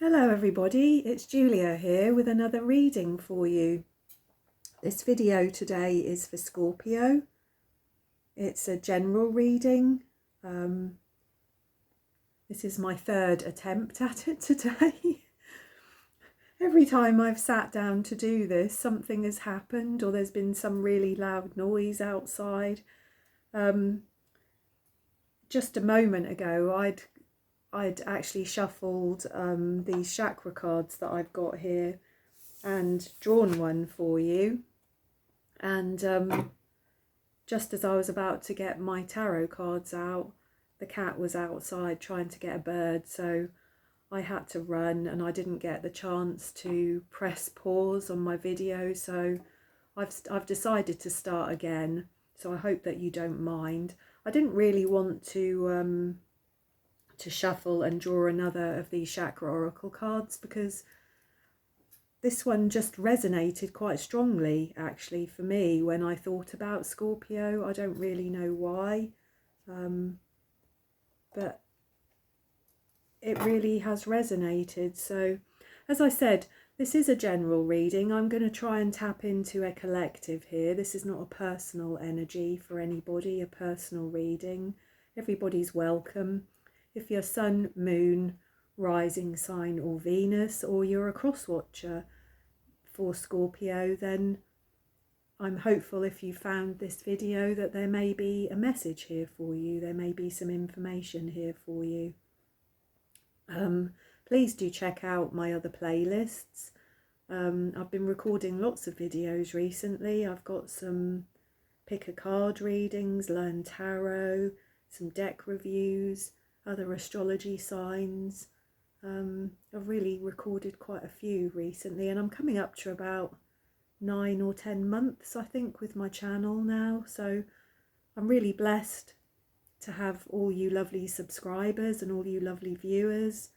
Hello everybody, it's Julia here with another reading for you. This video today is for Scorpio. It's a general reading. This is my third attempt at it today. Every time I've sat down to do this, something has happened or there's been some really loud noise outside. Just a moment ago I'd actually shuffled these chakra cards that I've got here and drawn one for you, and just as I was about to get my tarot cards out, the cat was outside trying to get a bird, so I had to run and I didn't get the chance to press pause on my video, so I've decided to start again, so I hope that you don't mind. I didn't really want to shuffle and draw another of these chakra oracle cards because this one just resonated quite strongly actually for me when I thought about Scorpio. I don't really know why, but it really has resonated. So as I said, this is a general reading. I'm going to try and tap into a collective here. This is not a personal energy for anybody, a personal reading. Everybody's welcome. If you're Sun, Moon, Rising sign or Venus, or you're a cross-watcher for Scorpio, then I'm hopeful if you found this video that there may be a message here for you. There may be some information here for you. Please do check out my other playlists. I've been recording lots of videos recently. I've got some pick a card readings, learn tarot, some deck reviews, other astrology signs. I've really recorded quite a few recently, and I'm coming up to about 9 or 10 months I think with my channel now, so I'm really blessed to have all you lovely subscribers and all you lovely viewers,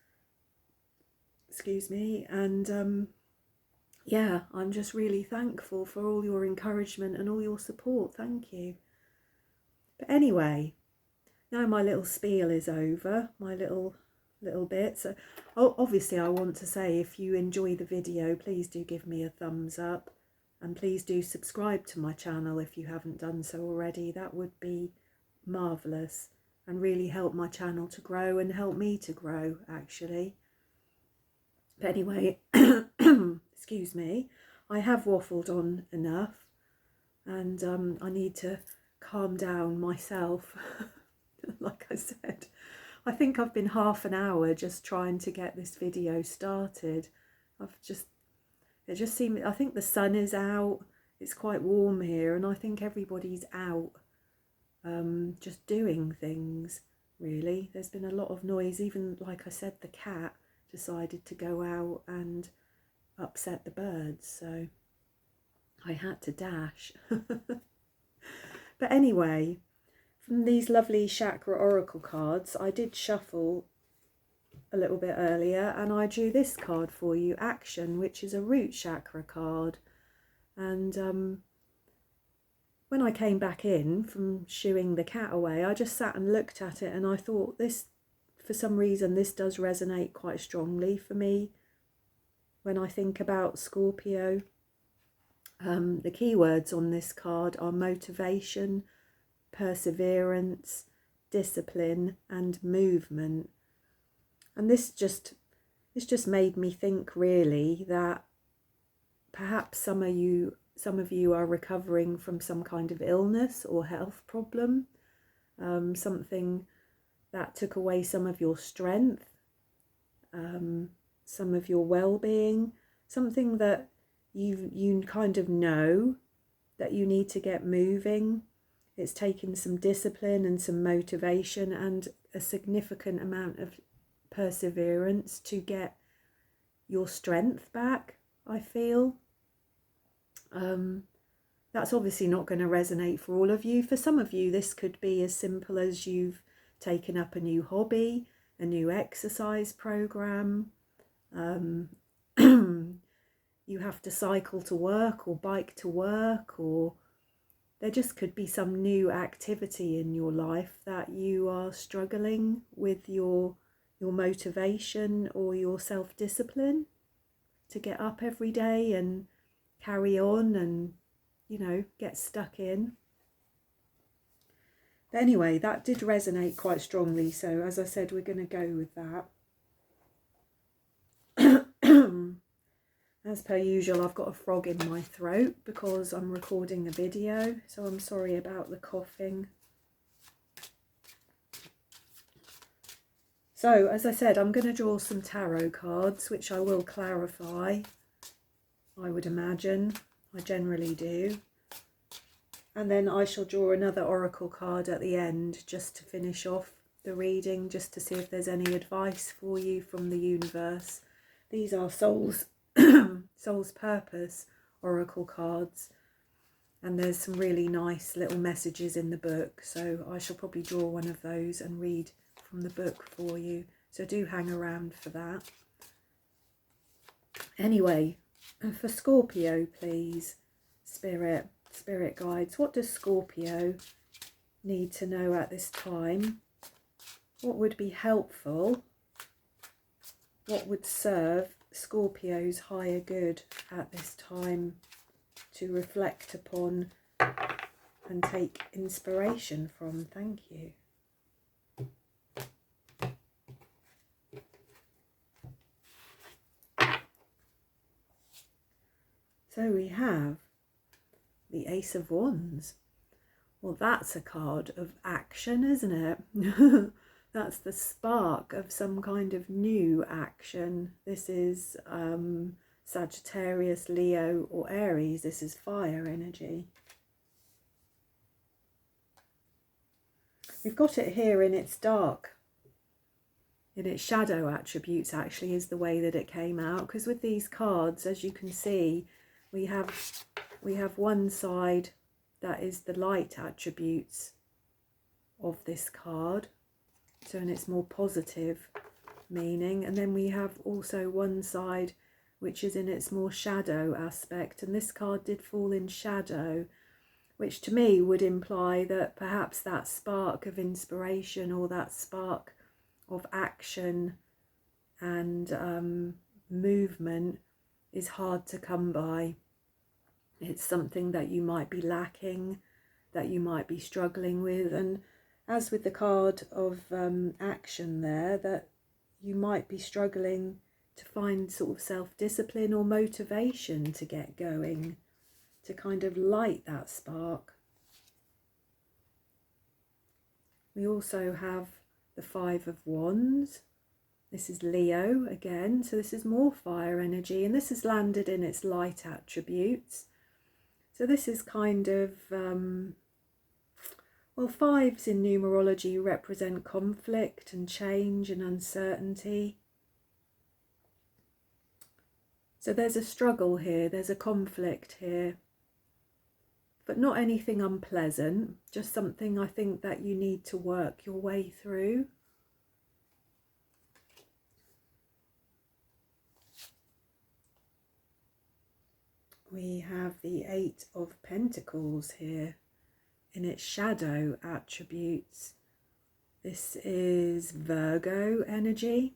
excuse me, and yeah, I'm just really thankful for all your encouragement and all your support. Thank you. But anyway, now my little spiel is over, my little bit. So obviously I want to say, if you enjoy the video, please do give me a thumbs up, and please do subscribe to my channel if you haven't done so already. That would be marvellous and really help my channel to grow and help me to grow actually. But anyway, excuse me, I have waffled on enough, and I need to calm down myself. Like I said, I think I've been half an hour just trying to get this video started. It just seemed, I think the sun is out, it's quite warm here, and I think everybody's out just doing things really. There's been a lot of noise, even like I said, the cat decided to go out and upset the birds, so I had to dash. But anyway, from these lovely chakra oracle cards, I did shuffle a little bit earlier and I drew this card for you, Action, which is a root chakra card. And when I came back in from shooing the cat away, I just sat and looked at it and I thought, this, for some reason, this does resonate quite strongly for me when I think about Scorpio. The keywords on this card are motivation, perseverance, discipline and movement. And this just made me think really that perhaps some of you are recovering from some kind of illness or health problem, something that took away some of your strength, some of your well-being, something that you kind of know that you need to get moving. It's taken some discipline and some motivation and a significant amount of perseverance to get your strength back, I feel. That's obviously not going to resonate for all of you. For some of you, this could be as simple as you've taken up a new hobby, a new exercise program. You have to cycle to work or bike to work, or there just could be some new activity in your life that you are struggling with your your motivation or your self-discipline to get up every day and carry on and, you know, get stuck in. But anyway, that did resonate quite strongly, so as I said, we're going to go with that. As per usual, I've got a frog in my throat because I'm recording a video, so I'm sorry about the coughing. So, as I said, I'm going to draw some tarot cards, which I will clarify, I would imagine. I generally do. And then I shall draw another oracle card at the end, just to finish off the reading, just to see if there's any advice for you from the universe. These are Soul's Purpose oracle cards, and there's some really nice little messages in the book, so I shall probably draw one of those and read from the book for you, so do hang around for that. Anyway, for Scorpio, please, Spirit guides, what does Scorpio need to know at this time? What would be helpful? What would serve Scorpio's higher good at this time to reflect upon and take inspiration from? Thank you. So we have the Ace of Wands. Well, that's a card of action, isn't it? That's the spark of some kind of new action. This is Sagittarius, Leo or Aries. This is fire energy. We've got it here in its dark, in its shadow attributes, actually, is the way that it came out. Because with these cards, as you can see, we have one side that is the light attributes of this card, so in its more positive meaning, and then we have also one side which is in its more shadow aspect, and this card did fall in shadow, which to me would imply that perhaps that spark of inspiration or that spark of action and movement is hard to come by. It's something that you might be lacking, that you might be struggling with, and as with the card of action there, that you might be struggling to find sort of self-discipline or motivation to get going, to kind of light that spark. We also have the Five of Wands. This is Leo again, so this is more fire energy, and this has landed in its light attributes. So this is kind of, well, fives in numerology represent conflict and change and uncertainty. So there's a struggle here, there's a conflict here, but not anything unpleasant, just something I think that you need to work your way through. We have the Eight of Pentacles here in its shadow attributes. This is Virgo energy.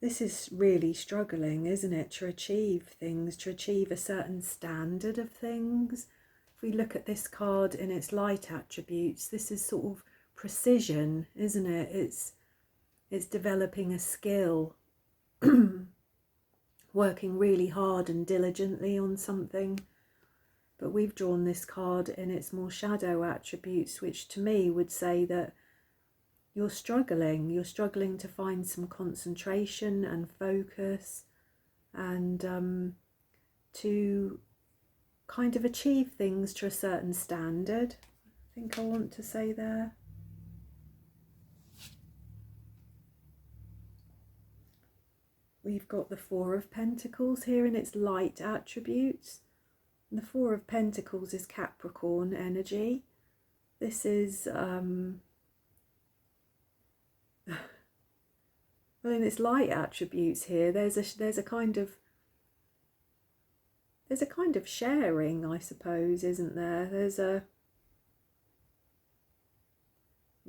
This is really struggling, isn't it, to achieve things, to achieve a certain standard of things. If we look at this card in its light attributes, this is sort of precision, isn't it? It's developing a skill, working really hard and diligently on something. But we've drawn this card in its more shadow attributes, which to me would say that you're struggling to find some concentration and focus, and to kind of achieve things to a certain standard, I think I want to say there. We've got the Four of Pentacles here in its light attributes. And the Four of Pentacles is Capricorn energy. This is, well, in its light attributes here, there's a kind of sharing, I suppose, isn't there?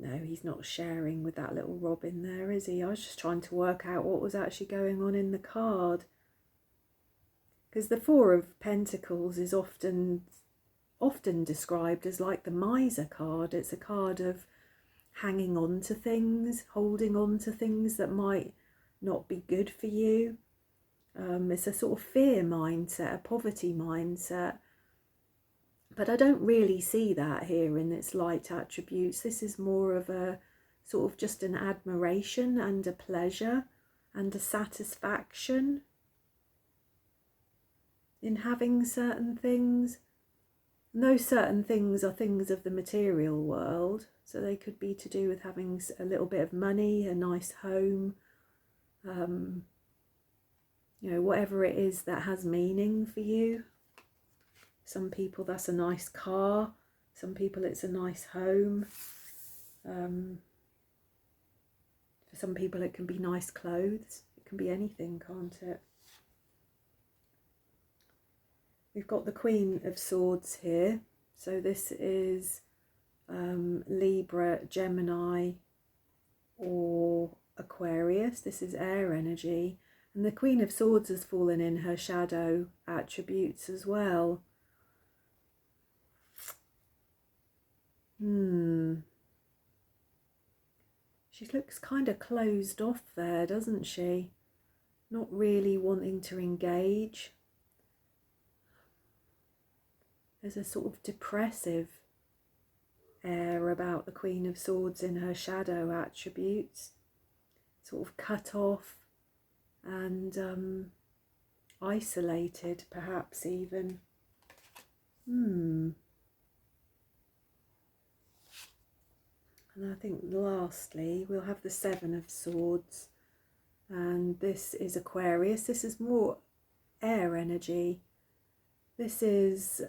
No, he's not sharing with that little robin there, is he? I was just trying to work out what was actually going on in the card. Because the Four of Pentacles is often described as like the miser card. It's a card of hanging on to things, holding on to things that might not be good for you. It's a sort of fear mindset, a poverty mindset. But I don't really see that here in its light attributes. This is more of a sort of just an admiration and a pleasure and a satisfaction in having certain things. And those certain things are things of the material world. So they could be to do with having a little bit of money, a nice home, you know, whatever it is that has meaning for you. Some people that's a nice car, some people it's a nice home. For some people it can be nice clothes. It can be anything, can't it? We've got the Queen of Swords here. So this is Libra, Gemini or Aquarius. This is air energy. And the Queen of Swords has fallen in her shadow attributes as well. She looks kind of closed off there, doesn't she? Not really wanting to engage. There's a sort of depressive air about the Queen of Swords in her shadow attributes. Sort of cut off and isolated, perhaps even. And I think lastly we'll have the Seven of Swords, and this is Aquarius. This is more air energy. This is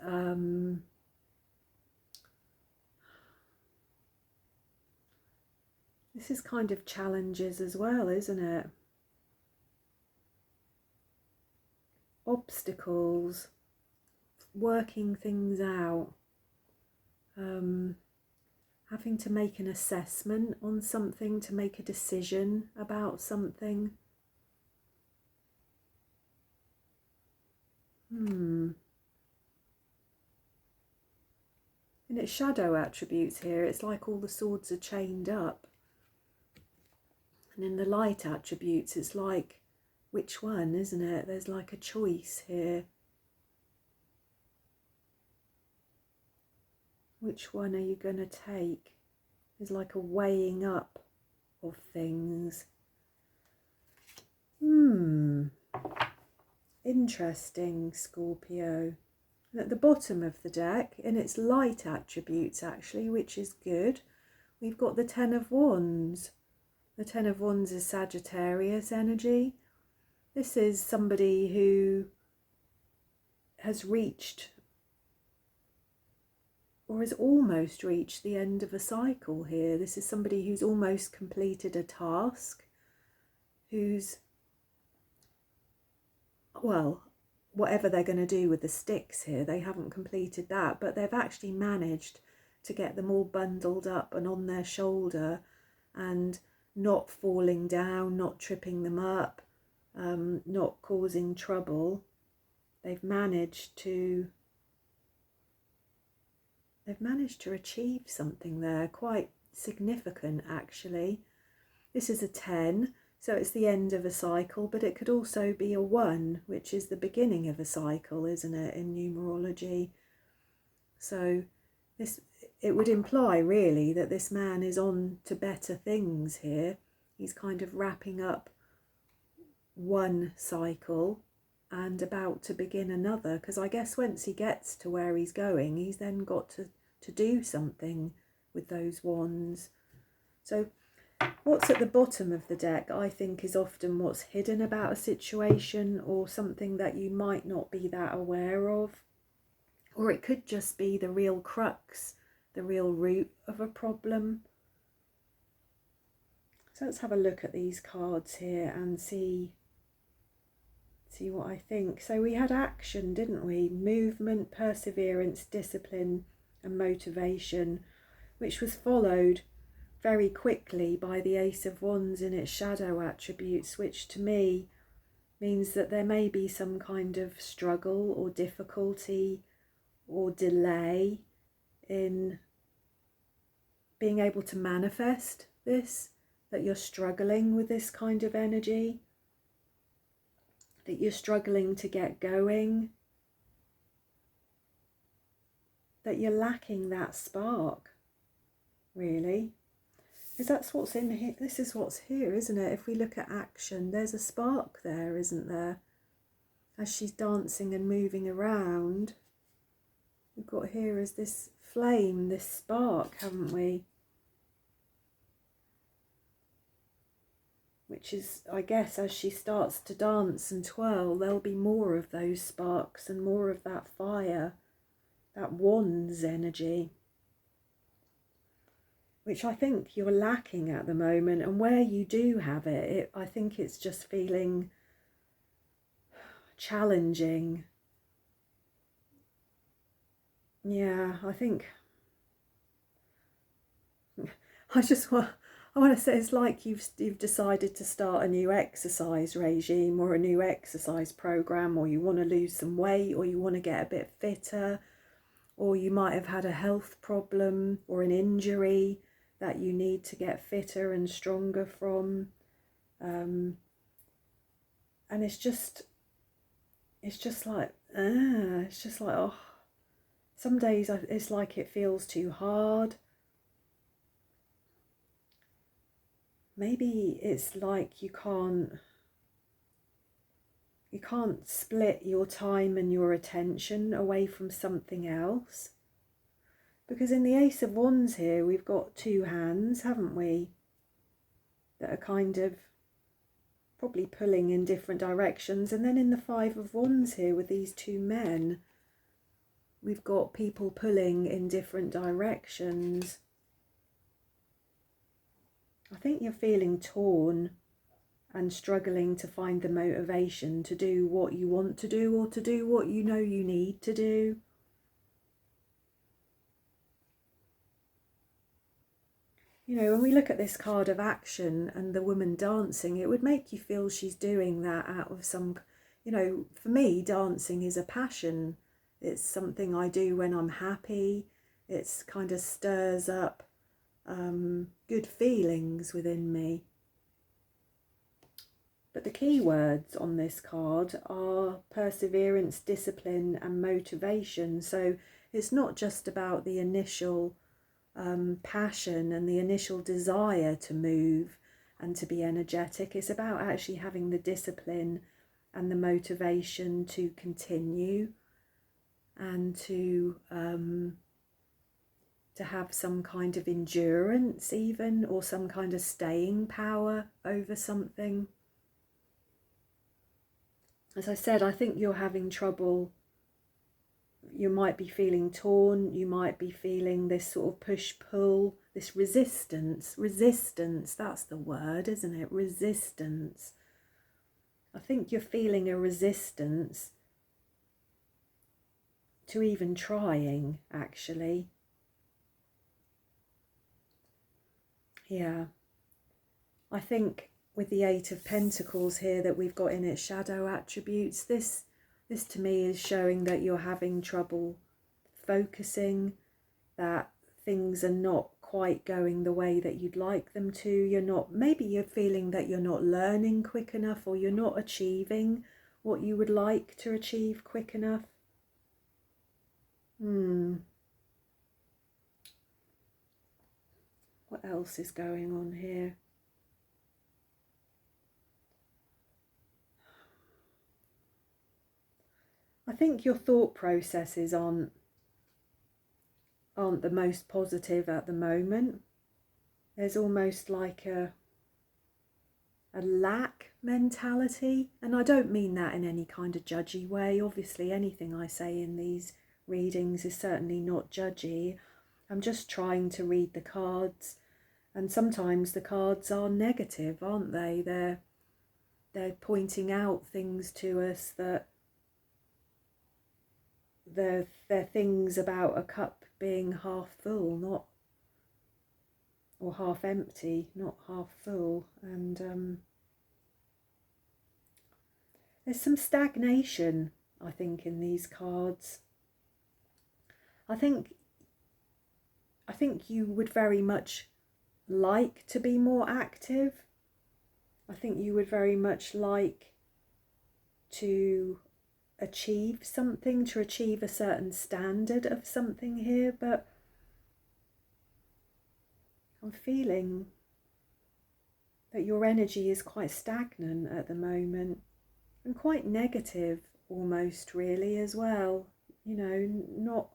kind of challenges as well, isn't it? Obstacles, working things out, having to make an assessment on something, to make a decision about something. In its shadow attributes here, it's like all the swords are chained up. And in the light attributes, it's like, which one, isn't it? There's like a choice here. Which one are you going to take? There's like a weighing up of things. Interesting, Scorpio. And at the bottom of the deck, in its light attributes actually, which is good, we've got the Ten of Wands. The Ten of Wands is Sagittarius energy. This is somebody who has reached or has almost reached the end of a cycle here. This is somebody who's almost completed a task, who's, well, whatever they're going to do with the sticks here, they haven't completed that, but they've actually managed to get them all bundled up and on their shoulder and not falling down, not tripping them up, not causing trouble. They've managed to achieve something there, quite significant actually. This is a 10, so it's the end of a cycle, but it could also be a 1, which is the beginning of a cycle, isn't it, in numerology? So it would imply really that this man is on to better things here. He's kind of wrapping up one cycle and about to begin another, because I guess once he gets to where he's going, he's then got to do something with those wands. So what's at the bottom of the deck, I think, is often what's hidden about a situation or something that you might not be that aware of. Or it could just be the real crux, the real root of a problem. So let's have a look at these cards here and see what I think. So we had action, didn't we? Movement, perseverance, discipline and motivation, which was followed very quickly by the Ace of Wands in its shadow attributes, which to me means that there may be some kind of struggle or difficulty or delay in being able to manifest this, that you're struggling with this kind of energy, that you're struggling to get going, that you're lacking that spark, really. Because that's what's in here. This is what's here, isn't it? If we look at action, there's a spark there, isn't there? As she's dancing and moving around, we've got here is this flame, this spark, haven't we? Which is, I guess, as she starts to dance and twirl, there'll be more of those sparks and more of that fire, that wands energy, which I think you're lacking at the moment. And where you do have it, I think it's just feeling challenging. Yeah, I think I want to say it's like you've decided to start a new exercise regime or a new exercise program, or you want to lose some weight, or you want to get a bit fitter, or you might have had a health problem or an injury that you need to get fitter and stronger from. And it's just like, oh, some days it's like it feels too hard. Maybe it's like you can't split your time and your attention away from something else. Because in the Ace of Wands here, we've got two hands, haven't we? That are kind of probably pulling in different directions. And then in the Five of Wands here with these two men, we've got people pulling in different directions. I think you're feeling torn and struggling to find the motivation to do what you want to do, or to do what you know you need to do. You know, when we look at this card of action and the woman dancing, it would make you feel she's doing that out of some, you know, for me, dancing is a passion. It's something I do when I'm happy. It's kind of stirs up good feelings within me. But the key words on this card are perseverance, discipline and motivation. So it's not just about the initial passion and the initial desire to move and to be energetic. It's about actually having the discipline and the motivation to continue and to have some kind of endurance even, or some kind of staying power over something. As I said, I think you're having trouble. You might be feeling torn. You might be feeling this sort of push-pull, this resistance. Resistance, that's the word, isn't it? Resistance. I think you're feeling a resistance to even trying, actually. Yeah. I think with the Eight of Pentacles here that we've got in its shadow attributes, this to me is showing that you're having trouble focusing, that things are not quite going the way that you'd like them to. Maybe you're feeling that you're not learning quick enough, or you're not achieving what you would like to achieve quick enough. What else is going on here? I think your thought processes aren't the most positive at the moment. There's almost like a lack mentality, and I don't mean that in any kind of judgy way. Obviously anything I say in these readings is certainly not judgy. I'm just trying to read the cards, and sometimes the cards are negative, aren't they? They're pointing out things to us that they're things about a cup being half full, or half empty, not half full. And there's some stagnation, I think, in these cards. I think you would very much like to be more active. I think you would very much like to achieve something, to achieve a certain standard of something here, but I'm feeling that your energy is quite stagnant at the moment and quite negative almost, really, as well. You know, not...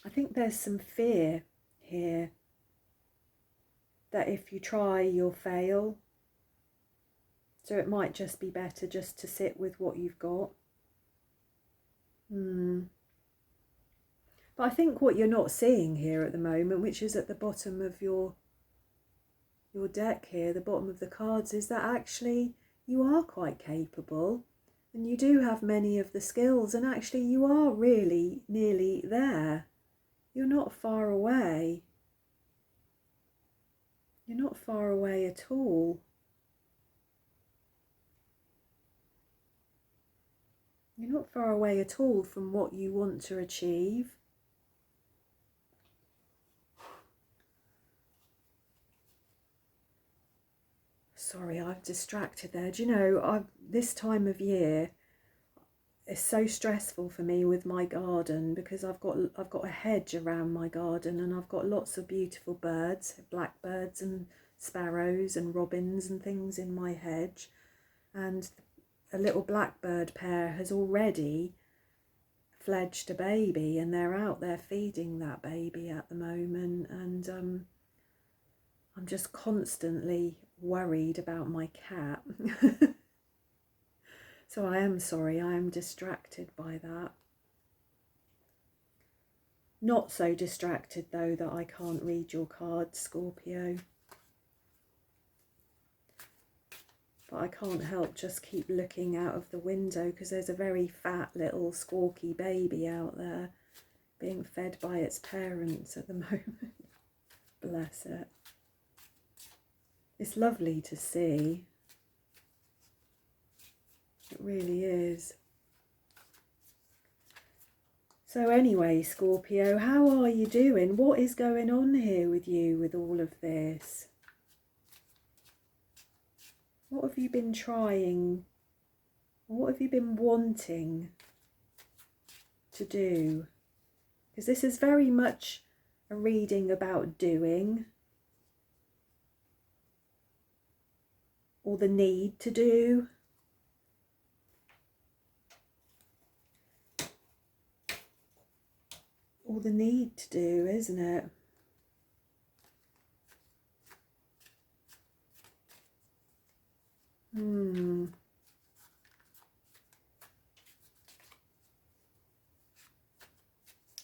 I think there's some fear here that if you try, you'll fail. So it might just be better just to sit with what you've got. But I think what you're not seeing here at the moment, which is at the bottom of your deck here, the bottom of the cards, is that actually you are quite capable and you do have many of the skills, and actually you are really nearly there. You're not far away. You're not far away at all. You're not far away at all from what you want to achieve. Sorry, I've distracted there. Do you know, this time of year is so stressful for me with my garden, because I've got a hedge around my garden, and I've got lots of beautiful birds, blackbirds and sparrows and robins and things in my hedge, and a little blackbird pair has already fledged a baby, and they're out there feeding that baby at the moment, and I'm just constantly worried about my cat. So I am sorry, I am distracted by that. Not so distracted though that I can't read your cards, Scorpio. But I can't help just keep looking out of the window, because there's a very fat little squawky baby out there being fed by its parents at the moment. Bless it. It's lovely to see. It really is. So anyway, Scorpio, how are you doing? What is going on here with you with all of this? What have you been trying? What have you been wanting to do? Because this is very much a reading about doing, or the need to do. Or the need to do, isn't it?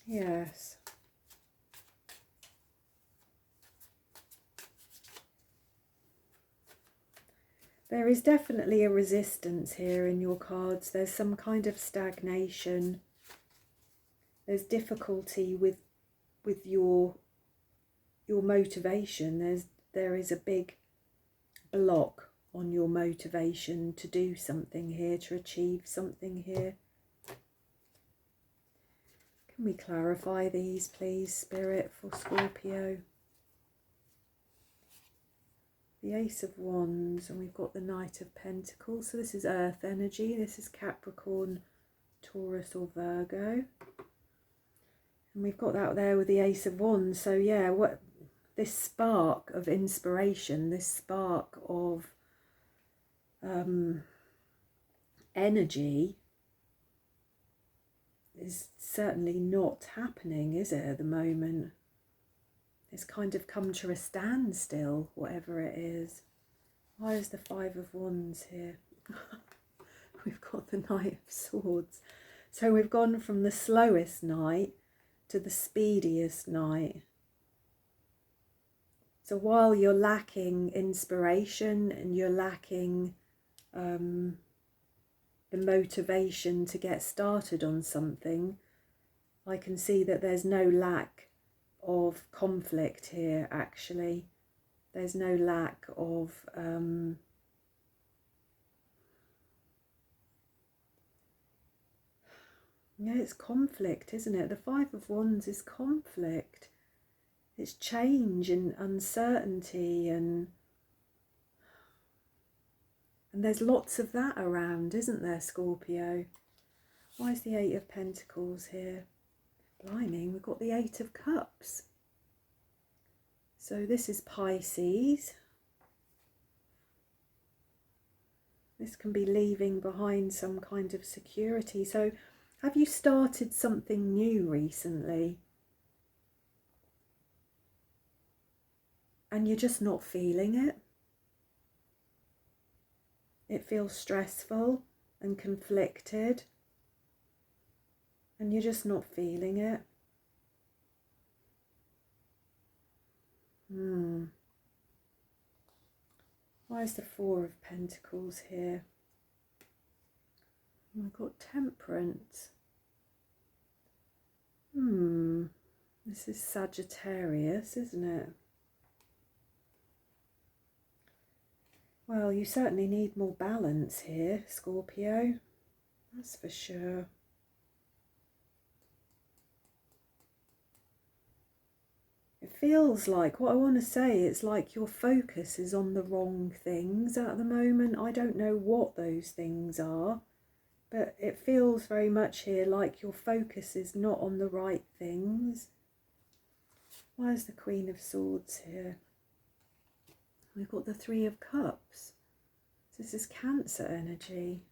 Yes. There is definitely a resistance here in your cards. There's some kind of stagnation. There's difficulty with your motivation. There is a big block on your motivation to do something here, to achieve something here. Can we clarify these, please, Spirit, for Scorpio? The Ace of Wands, and we've got the Knight of Pentacles. So this is Earth energy. This is Capricorn, Taurus or Virgo. And we've got that there with the Ace of Wands. So yeah, what this spark of inspiration, this spark of energy is certainly not happening, is it, at the moment? It's kind of come to a standstill, whatever it is. Why is the Five of Wands here? We've got the Knight of Swords. So we've gone from the slowest knight to the speediest knight. So while you're lacking inspiration and you're lacking the motivation to get started on something, I can see that there's no lack of conflict here, actually. There's no lack of yeah, it's conflict, isn't it? The Five of Wands is conflict. It's change and uncertainty, and there's lots of that around, isn't there, Scorpio? Why is the Eight of Pentacles here? Blimey, we've got the Eight of Cups. So this is Pisces. This can be leaving behind some kind of security. So have you started something new recently? And you're just not feeling it? It feels stressful and conflicted, and you're just not feeling it. Why is the Four of Pentacles here? I've got Temperance. This is Sagittarius, isn't it? Well, you certainly need more balance here, Scorpio. That's for sure. It feels like, what I want to say, it's like your focus is on the wrong things at the moment. I don't know what those things are, but it feels very much here like your focus is not on the right things. Why is the Queen of Swords here? We've got the Three of Cups. So this is Cancer energy.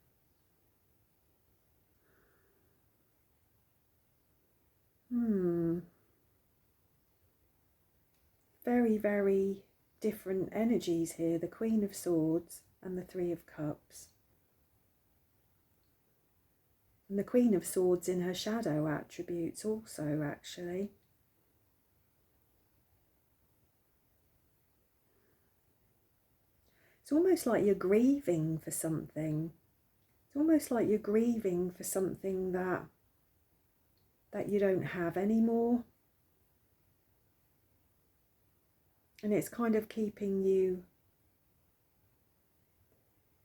Very, very different energies here. The Queen of Swords and the Three of Cups. And the Queen of Swords in her shadow attributes also, actually. It's almost like you're grieving for something. It's almost like you're grieving for something that you don't have anymore. And it's kind of keeping you,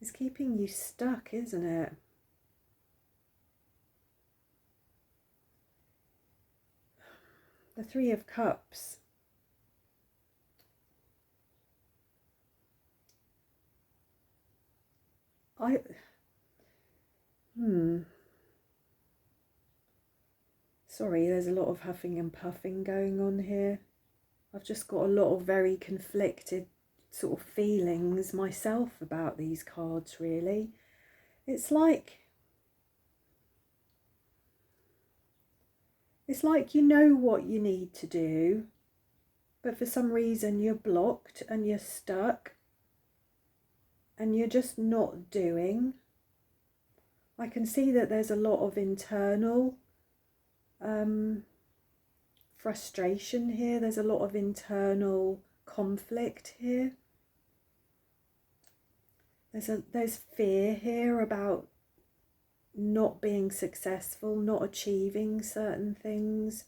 it's keeping you stuck, isn't it? The Three of Cups. Sorry, there's a lot of huffing and puffing going on here. I've just got a lot of very conflicted sort of feelings myself about these cards, really. It's like you know what you need to do, but for some reason you're blocked and you're stuck and you're just not doing. I can see that there's a lot of internal frustration here. There's a lot of internal conflict here. There's fear here about not being successful, not achieving certain things.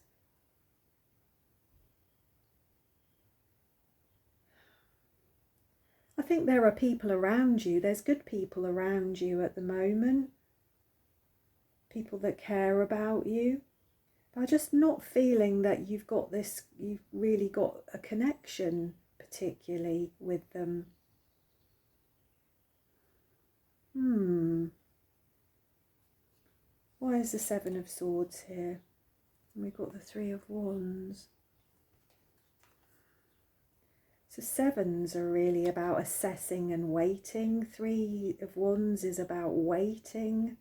I think there are people around you, there's good people around you at the moment, people that care about you. But I'm just not feeling that you've really got a connection particularly with them. Why is the Seven of Swords here? And we've got the Three of Wands. So sevens are really about assessing and waiting. Three of Wands is about waiting.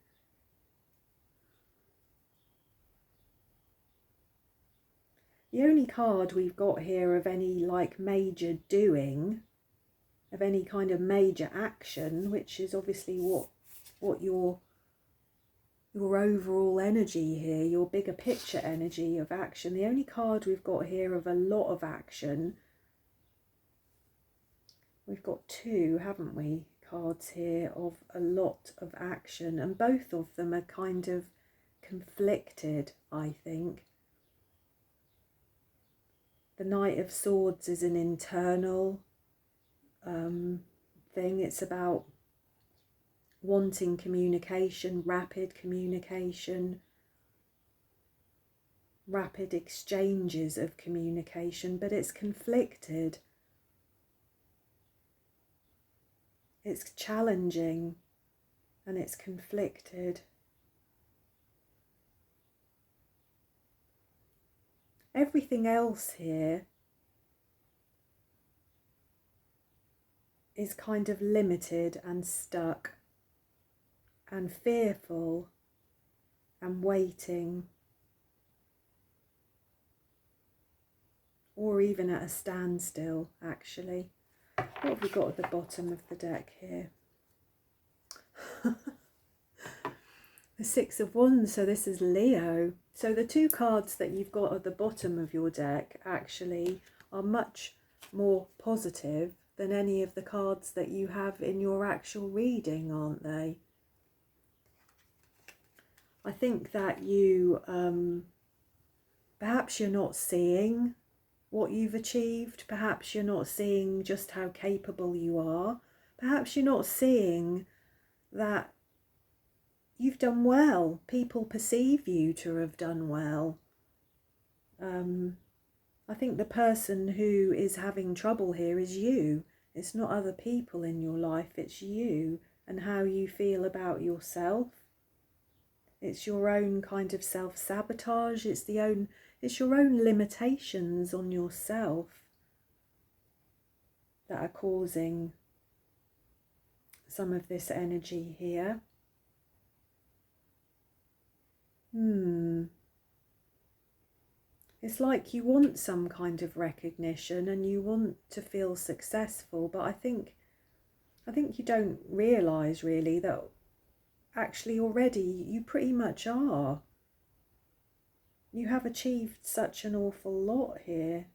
The only card we've got here of any like major doing, of any kind of major action, which is obviously what your overall energy here, your bigger picture energy of action. The only card we've got here of a lot of action, we've got two, haven't we, cards here of a lot of action, and both of them are kind of conflicted, I think. The Knight of Swords is an internal thing. It's about wanting communication, rapid exchanges of communication, but it's conflicted. It's challenging and it's conflicted. Everything else here is kind of limited and stuck and fearful and waiting, or even at a standstill, actually. What have we got at the bottom of the deck here? The Six of Wands, so this is Leo. So the two cards that you've got at the bottom of your deck actually are much more positive than any of the cards that you have in your actual reading, aren't they? I think that you, perhaps you're not seeing what you've achieved. Perhaps you're not seeing just how capable you are. Perhaps you're not seeing that you've done well. People perceive you to have done well. I think the person who is having trouble here is you. It's not other people in your life, it's you and how you feel about yourself. It's your own kind of self-sabotage. It's your own limitations on yourself that are causing some of this energy here. It's like you want some kind of recognition and you want to feel successful, but I think you don't realise really that actually already you pretty much are. You have achieved such an awful lot here.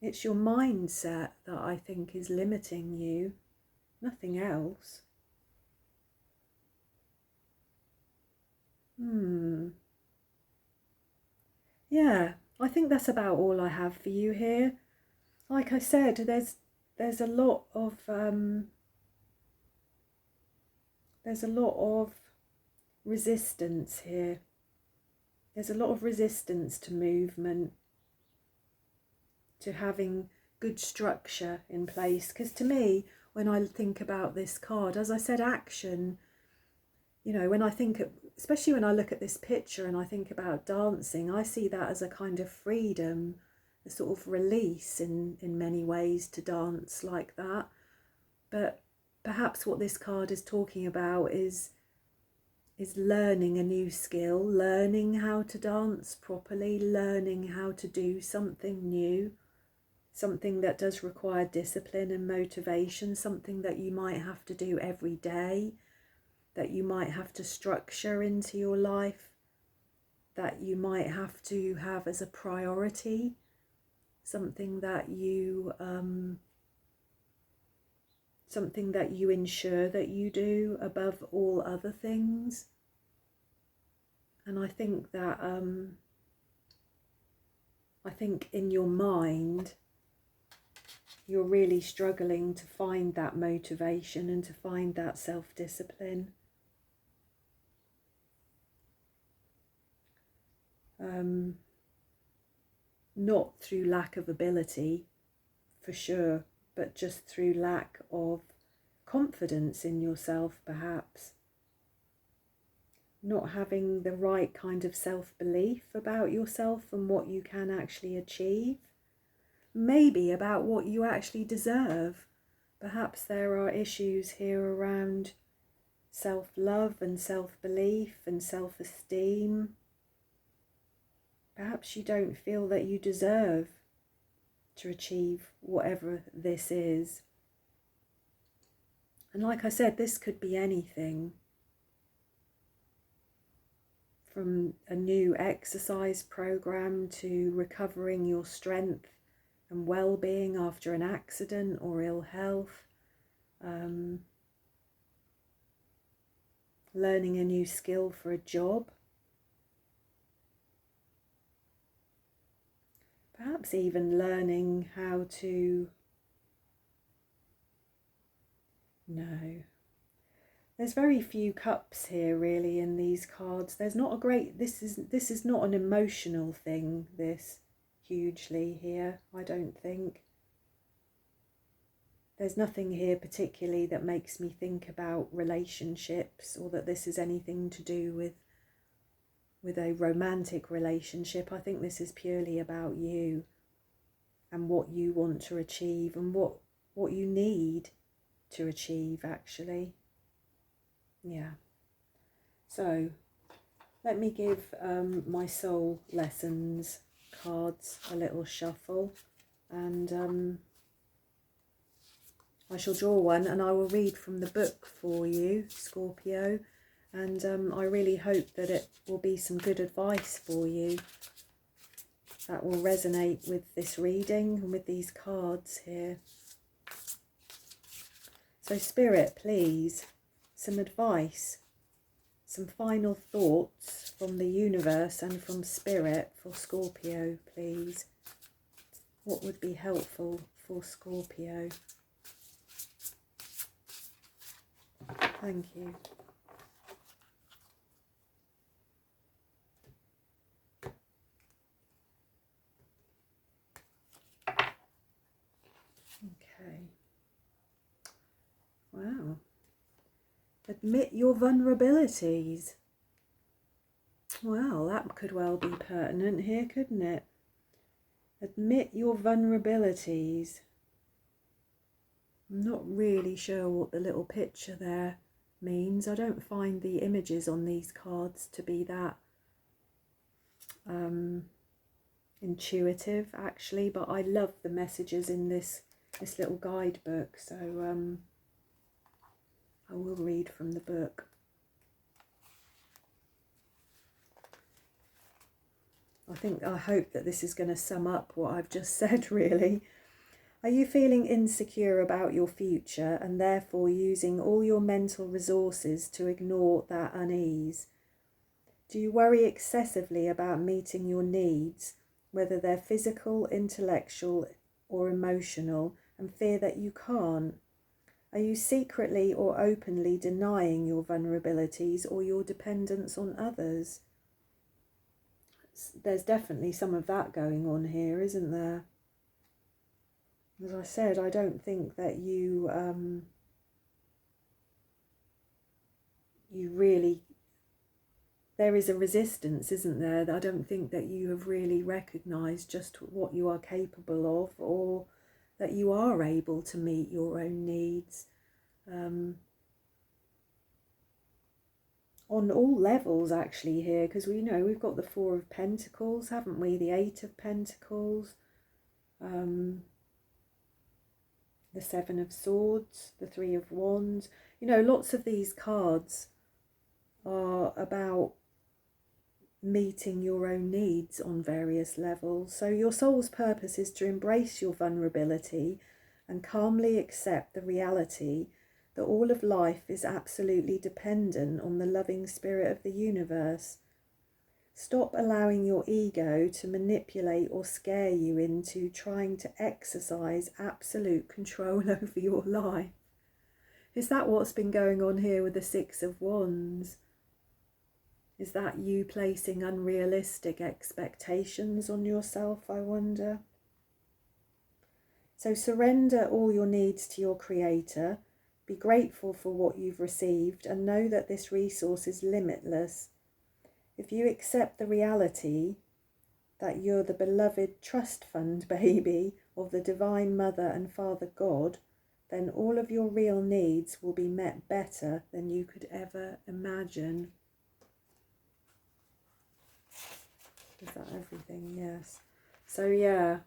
It's your mindset that I think is limiting you, nothing else. Yeah, I think that's about all I have for you here. Like I said, there's a lot of resistance here. There's a lot of resistance to movement, to having good structure in place. Because to me, when I think about this card, as I said, action, you know, when I think, especially when I look at this picture and I think about dancing, I see that as a kind of freedom, a sort of release in many ways to dance like that. But perhaps what this card is talking about is learning a new skill, learning how to dance properly, learning how to do something new, something that does require discipline and motivation, something that you might have to do every day, that you might have to structure into your life, that you might have to have as a priority, something that you ensure that you do above all other things. And I think that I think in your mind you're really struggling to find that motivation and to find that self-discipline. Not through lack of ability, for sure, but just through lack of confidence in yourself, perhaps. Not having the right kind of self-belief about yourself and what you can actually achieve. Maybe about what you actually deserve. Perhaps there are issues here around self-love and self-belief and self-esteem. Perhaps you don't feel that you deserve to achieve whatever this is. And like I said, this could be anything. From a new exercise program to recovering your strength and well-being after an accident or ill health, learning a new skill for a job, perhaps even learning how to... No. There's very few cups here really in these cards. There's not a great... This is not an emotional thing, this, hugely here, I don't think. There's nothing here particularly that makes me think about relationships, or that this is anything to do with a romantic relationship. I think this is purely about you and what you want to achieve and what you need to achieve, actually. Yeah. So let me give my soul lessons cards a little shuffle, and I shall draw one and I will read from the book for you, Scorpio, and I really hope that it will be some good advice for you that will resonate with this reading and with these cards here. So Spirit, please, some advice, some final thoughts from the universe and from Spirit for Scorpio, please. What would be helpful for Scorpio? Thank you. Okay. Wow. Admit your vulnerabilities. Well, that could well be pertinent here, couldn't it? Admit your vulnerabilities. I'm not really sure what the little picture there means. I don't find the images on these cards to be that intuitive, actually, but I love the messages in this little guidebook, so I will read from the book. I hope that this is going to sum up what I've just said, really. Are you feeling insecure about your future and therefore using all your mental resources to ignore that unease? Do you worry excessively about meeting your needs, whether they're physical, intellectual, or emotional, and fear that you can't? Are you secretly or openly denying your vulnerabilities or your dependence on others? There's definitely some of that going on here, isn't there? As I said, I don't think that you really... There is a resistance, isn't there? I don't think that you have really recognised just what you are capable of, or that you are able to meet your own needs on all levels, actually, here, because we've got the Four of Pentacles, haven't we? The Eight of Pentacles, the Seven of Swords, the Three of Wands. Lots of these cards are about meeting your own needs on various levels. So your soul's purpose is to embrace your vulnerability and calmly accept the reality that all of life is absolutely dependent on the loving spirit of the universe. Stop allowing your ego to manipulate or scare you into trying to exercise absolute control over your life. Is that what's been going on here with the Six of Wands? Is that you placing unrealistic expectations on yourself, I wonder? So surrender all your needs to your Creator. Be grateful for what you've received and know that this resource is limitless. If you accept the reality that you're the beloved trust fund baby of the Divine Mother and Father God, then all of your real needs will be met better than you could ever imagine. Is that everything? Yes. So yeah,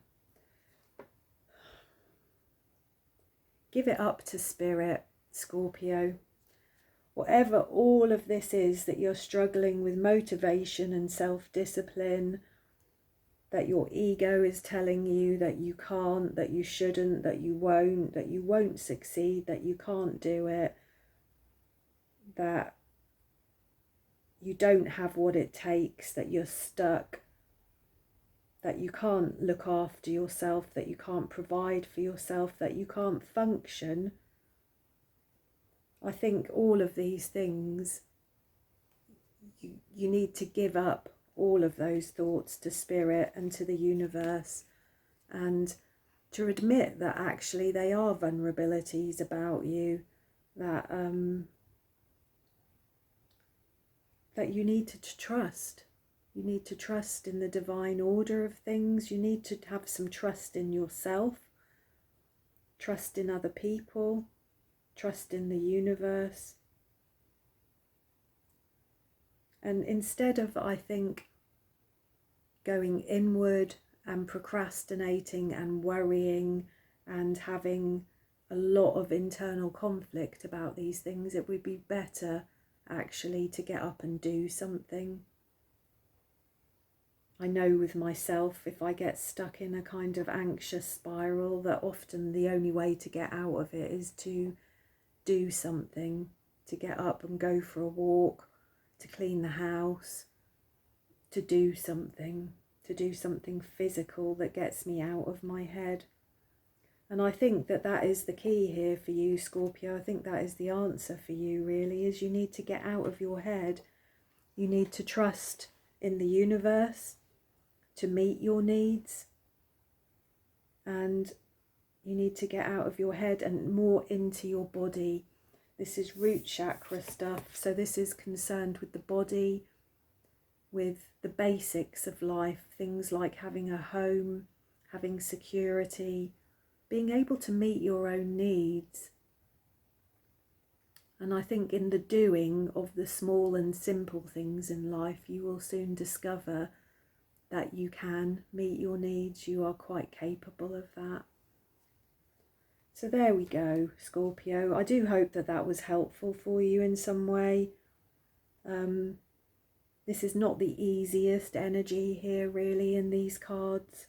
give it up to Spirit, Scorpio. Whatever all of this is that you're struggling with, motivation and self-discipline, that your ego is telling you that you can't, that you shouldn't, that you won't succeed, that you can't do it, that you don't have what it takes, that you're stuck, that you can't look after yourself, that you can't provide for yourself, that you can't function. I think all of these things, you need to give up all of those thoughts to spirit and to the universe, and to admit that actually they are vulnerabilities about you, that that you need to trust. You need to trust in the divine order of things. You need to have some trust in yourself, trust in other people, trust in the universe. And instead of, I think, going inward and procrastinating and worrying and having a lot of internal conflict about these things, it would be better actually to get up and do something. I know with myself, if I get stuck in a kind of anxious spiral, that often the only way to get out of it is to do something, to get up and go for a walk, to clean the house, to do something physical that gets me out of my head. And I think that that is the key here for you, Scorpio. I think that is the answer for you, really, is you need to get out of your head. You need to trust in the universe to meet your needs, and you need to get out of your head and more into your body. This is root chakra stuff, so this is concerned with the body, with the basics of life, things like having a home, having security, being able to meet your own needs. And I think in the doing of the small and simple things in life, you will soon discover that you can meet your needs. You are quite capable of that. So there we go, Scorpio. I do hope that that was helpful for you in some way. This is not the easiest energy here, really, in these cards.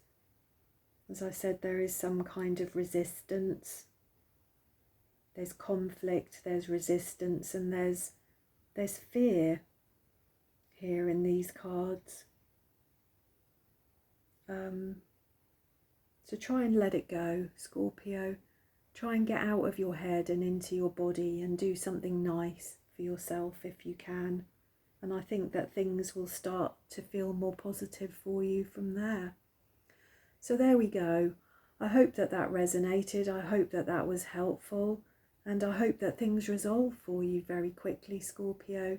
As I said, there is some kind of resistance. There's conflict, there's resistance, and there's fear here in these cards. So try and let it go, Scorpio. Try and get out of your head and into your body and do something nice for yourself if you can. And I think that things will start to feel more positive for you from there. So there we go. I hope that that resonated. I hope that that was helpful. And I hope that things resolve for you very quickly, Scorpio.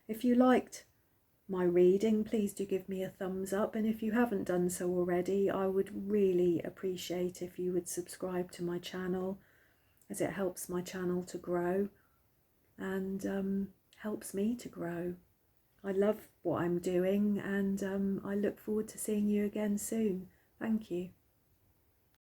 If you liked my reading, please do give me a thumbs up. And if you haven't done so already, I would really appreciate if you would subscribe to my channel, as it helps my channel to grow and helps me to grow. I love what I'm doing, and I look forward to seeing you again soon. Thank you.